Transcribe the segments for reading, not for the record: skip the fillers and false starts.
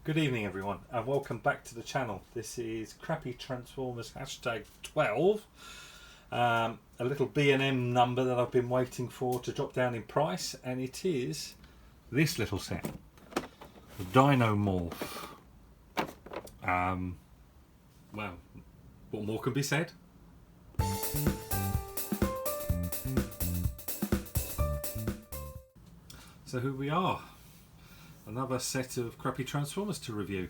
Good evening everyone and welcome back to the channel. This is Crappy Transformers hashtag 12. A little B+M number that I've been waiting for to drop down in price, and it is this little set, the Dino-morph. Well, what more can be said? So here we are. Another set of Crappy Transformers to review.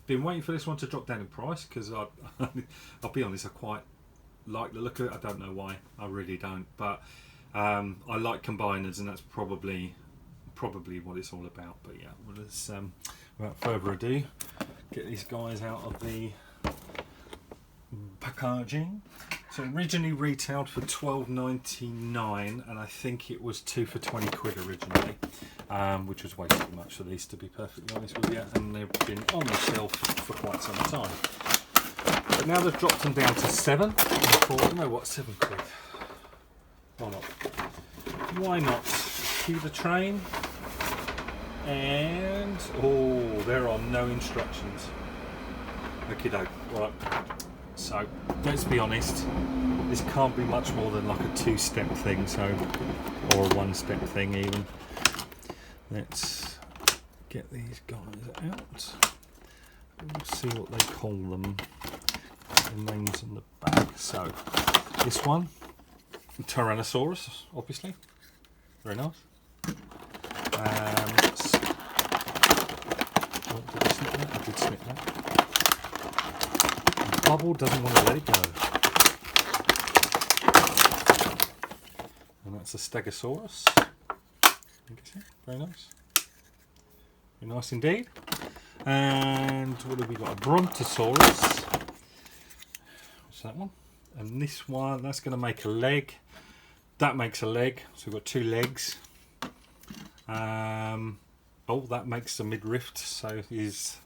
Been waiting for this one to drop down in price because I'll be honest, I quite like the look of it. I don't know why, I really don't, but I like combiners, and that's probably what it's all about. But yeah, well, let's without further ado, get these guys out of the packaging. So originally retailed for $12.99, and I think it was 2 for 20 quid originally, which was way too much for these, to be perfectly honest with you, and they've been on the shelf for quite some time. But now they've dropped them down to 7. I thought, you know what, 7 quid. Why not? Why not? Cue the train. And oh, there are no instructions. Okie doke. Right. So let's be honest, this can't be much more than like a 2-step thing, or a 1-step thing even. Let's get these guys out. We'll see what they call them. The names on the back. So this one, Tyrannosaurus, obviously. Very nice. Oh, did I snip that? I did snip that. Bubble doesn't want to let it go. And that's a Stegosaurus. Very nice. Very nice indeed. And what have we got? A Brontosaurus. What's that one? And this one, that's going to make a leg. That makes a leg. So we've got 2 legs. Oh, that makes a midriff. So his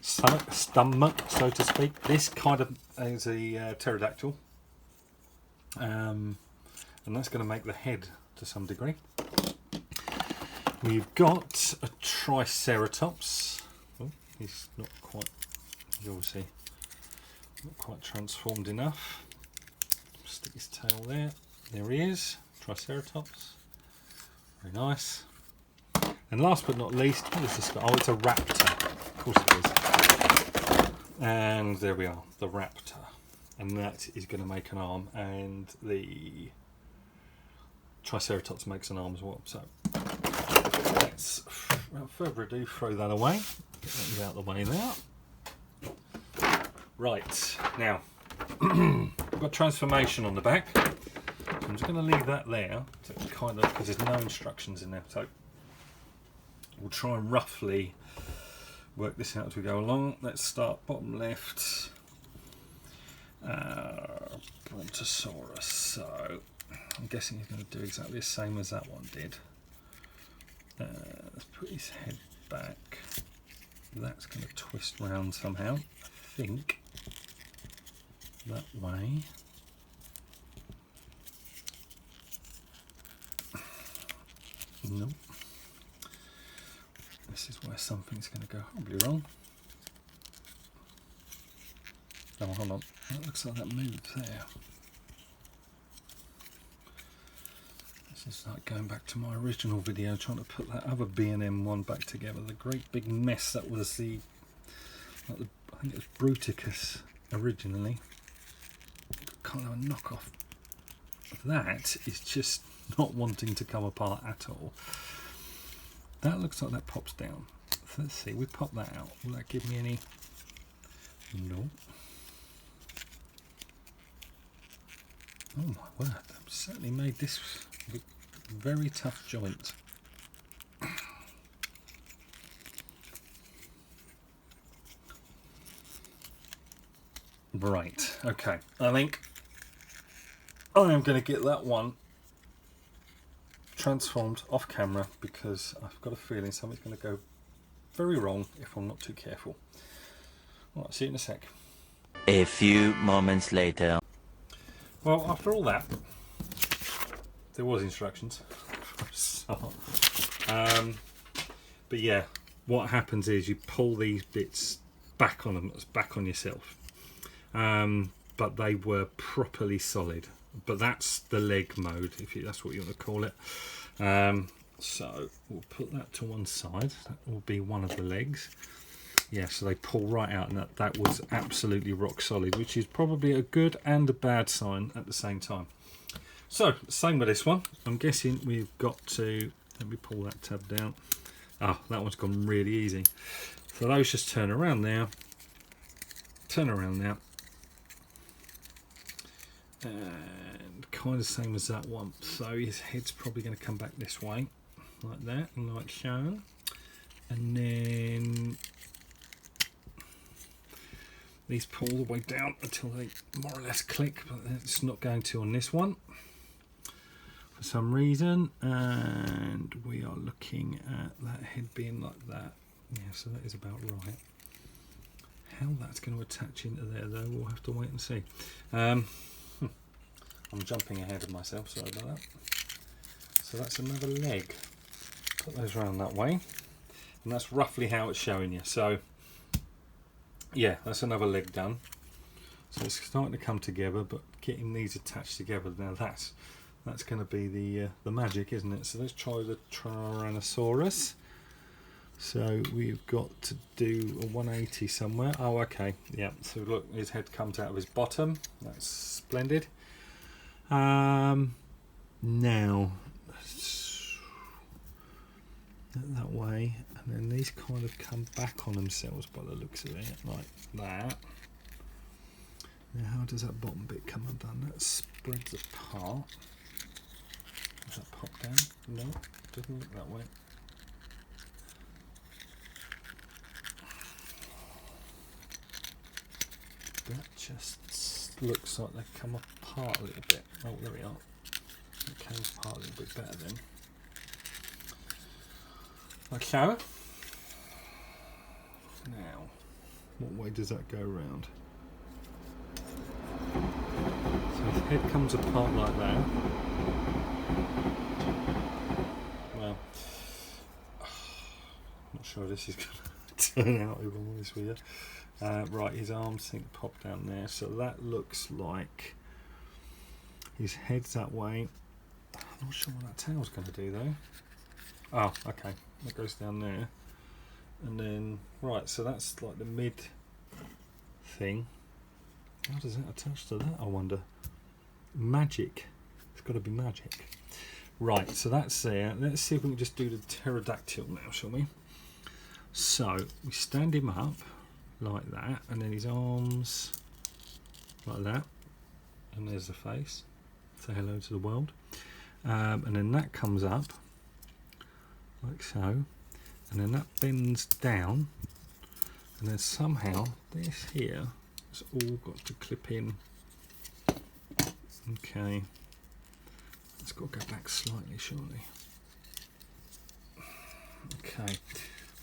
stomach, so to speak. This kind of is a pterodactyl, and that's going to make the head to some degree. We've got a Triceratops. Oh, he's not quite, he's obviously not quite transformed enough. Stick his tail there. There he is, Triceratops. Very nice. And last but not least, what is this guy? Oh, it's a raptor. Of course it is. And there we are, the raptor. And that is going to make an arm, and the Triceratops makes an arm as well. So let's, without further ado, throw that away. Get that out of the way now. Right, now, we've got transformation on the back. I'm just going to leave that there, to kind of, because there's no instructions in there. So we'll try and roughly work this out as we go along. Let's start bottom left. Brontosaurus. So I'm guessing he's going to do exactly the same as that one did. Let's put his head back. That's going to twist round somehow. I think that way. Nope. This is where something's going to go horribly wrong. Oh, hold on. It looks like that moved there. This is like going back to my original video, trying to put that other B+M one back together. The great big mess that was I think it was Bruticus originally. Kind of a knockoff. That is just not wanting to come apart at all. That looks like that pops down. So let's see, we pop that out. Will that give me any? No. Oh my word, I've certainly made this a very tough joint. Right, okay. I think I am going to get that one transformed off camera, because I've got a feeling something's going to go very wrong if I'm not too careful. Alright, see you in a sec. A few moments later. Well, after all that, there was instructions. So, but yeah, what happens is you pull these bits back on them, back on yourself. But they were properly solid. But that's the leg mode, if that's what you want to call it. So we'll put that to one side. That will be one of the legs. Yeah, so they pull right out, and that was absolutely rock solid, which is probably a good and a bad sign at the same time. So, same with this one. I'm guessing we've got to, let me pull that tab down. Ah, that one's gone really easy. So those just turn around now. Turn around now. And kind of same as that one. So his head's probably going to come back this way, like that, like so. And then these pull all the way down until they more or less click, but it's not going to on this one for some reason. And we are looking at that head being like that. Yeah, so that is about right. How that's going to attach into there though, we'll have to wait and see. I'm jumping ahead of myself, sorry about that. So that's another leg. Put those around that way. And that's roughly how it's showing you. So yeah, that's another leg done. So it's starting to come together, but getting these attached together, now that's going to be the magic, isn't it? So let's try the Tyrannosaurus. So we've got to do a 180 somewhere. Oh, okay. Yeah. So look, his head comes out of his bottom. That's splendid. Now that way, and then these kind of come back on themselves by the looks of it, like that. Now, how does that bottom bit come undone? That spreads apart. Does that pop down? No, doesn't look that way. That just looks like they come apart a little bit. Oh, there we are. It came apart a little bit better then. Like so. Now, what way does that go around? So his head comes apart like that. Well, I'm not sure this is going to turn out, if I'm honest with you. Right, his arms think pop down there, so that looks like his head's that way. I'm not sure what that tail's going to do though. Oh, okay, that goes down there, and then right, so that's like the mid thing. How does that attach to that, I wonder? Magic. It's got to be magic. Right, so that's there. Let's see if we can just do the pterodactyl now, shall we? So we stand him up like that, and then his arms like that, and there's the face. Say hello to the world. And then that comes up like so, and then that bends down, and then somehow this here has all got to clip in. Okay, it's got to go back slightly, surely. Okay,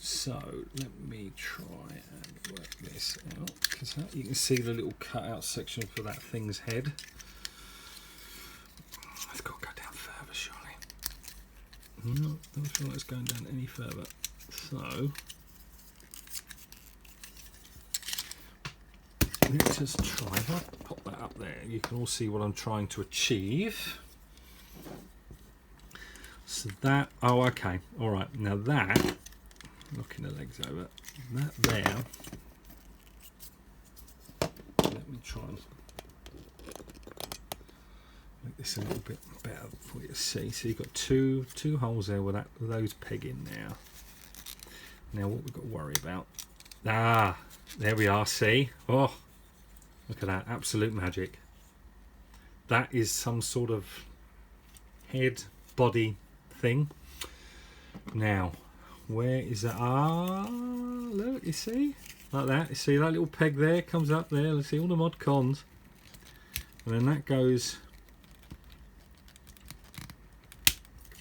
so let me try and work this out, because you can see the little cut out section for that thing's head. It's got to go down further, surely. No, don't feel like it's going down any further. So let's just try that. Pop that up there. You can all see what I'm trying to achieve. So that, oh, okay, all right. Now that, knocking the legs over, that there. Let me try and make this a little bit better for you to see. So you've got two holes there with those peg in now. Now what we've got to worry about. Ah, there we are. See? Oh, look at that! Absolute magic. That is some sort of head body thing. Now, where is that? Ah, look, you see? Like that. You see that little peg there comes up there. Let's see all the mod cons. And then that goes.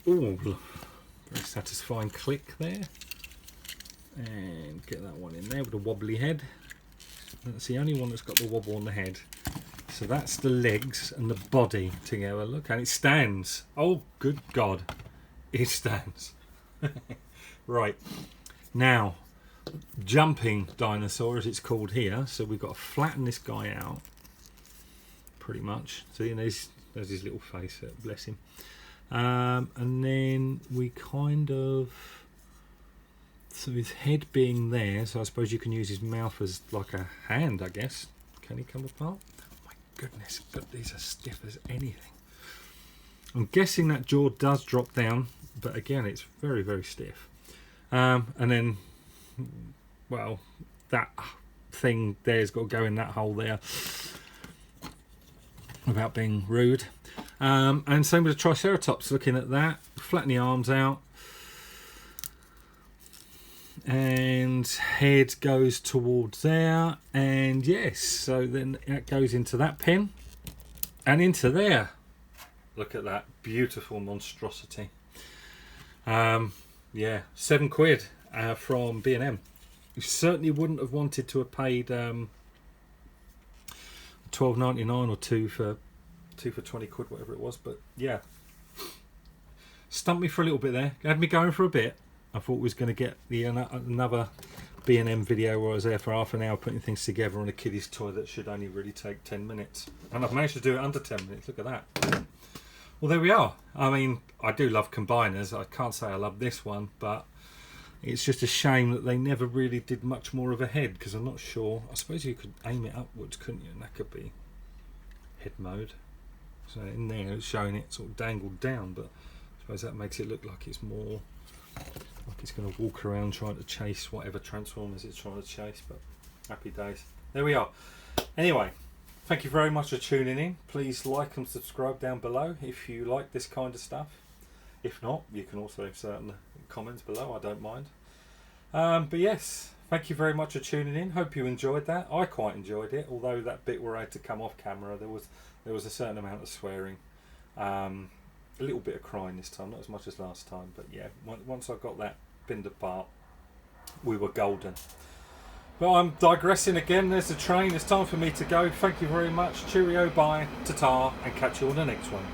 Oh, very satisfying click there. And get that one in there with a wobbly head. That's the only one that's got the wobble on the head. So that's the legs and the body together. Look, and it stands. Oh, good God. It stands. Right. Now, jumping dinosaur as it's called here. So we've got to flatten this guy out, pretty much. See, and there's his little face, bless him. And then we kind of, so his head being there, so I suppose you can use his mouth as like a hand, I guess. Can he come apart? Oh my goodness, but these are stiff as anything. I'm guessing that jaw does drop down, but again, it's very, very stiff. And then, well, that thing there's got to go in that hole there without being rude. And same with the Triceratops, looking at that, flatten the arms out. And head goes towards there. And yes, so then that goes into that pen and into there. Look at that beautiful monstrosity. Yeah, £7 from B+M. You certainly wouldn't have wanted to have paid $12.99 or two for 20 quid, whatever it was. But yeah, stumped me for a little bit there. Had me going for a bit. I thought we was going to get the another B+M video where I was there for half an hour putting things together on a kiddie's toy that should only really take 10 minutes. And I've managed to do it under 10 minutes. Look at that. Well, there we are. I mean, I do love combiners. I can't say I love this one, but it's just a shame that they never really did much more of a head, because I'm not sure. I suppose you could aim it upwards, couldn't you? And that could be head mode. So in there it's showing it sort of dangled down, but I suppose that makes it look like it's more like it's going to walk around trying to chase whatever Transformers it's trying to chase. But happy days. There we are. Anyway, thank you very much for tuning in. Please like and subscribe down below if you like this kind of stuff. If not, you can also leave certain comments below. I don't mind. But yes, thank you very much for tuning in. Hope you enjoyed that. I quite enjoyed it, although that bit where I had to come off camera, there was a certain amount of swearing. A little bit of crying this time, not as much as last time. But yeah, once I got that pinned apart, we were golden. But I'm digressing again. There's the train. It's time for me to go. Thank you very much. Cheerio, bye, ta-ta, and catch you on the next one.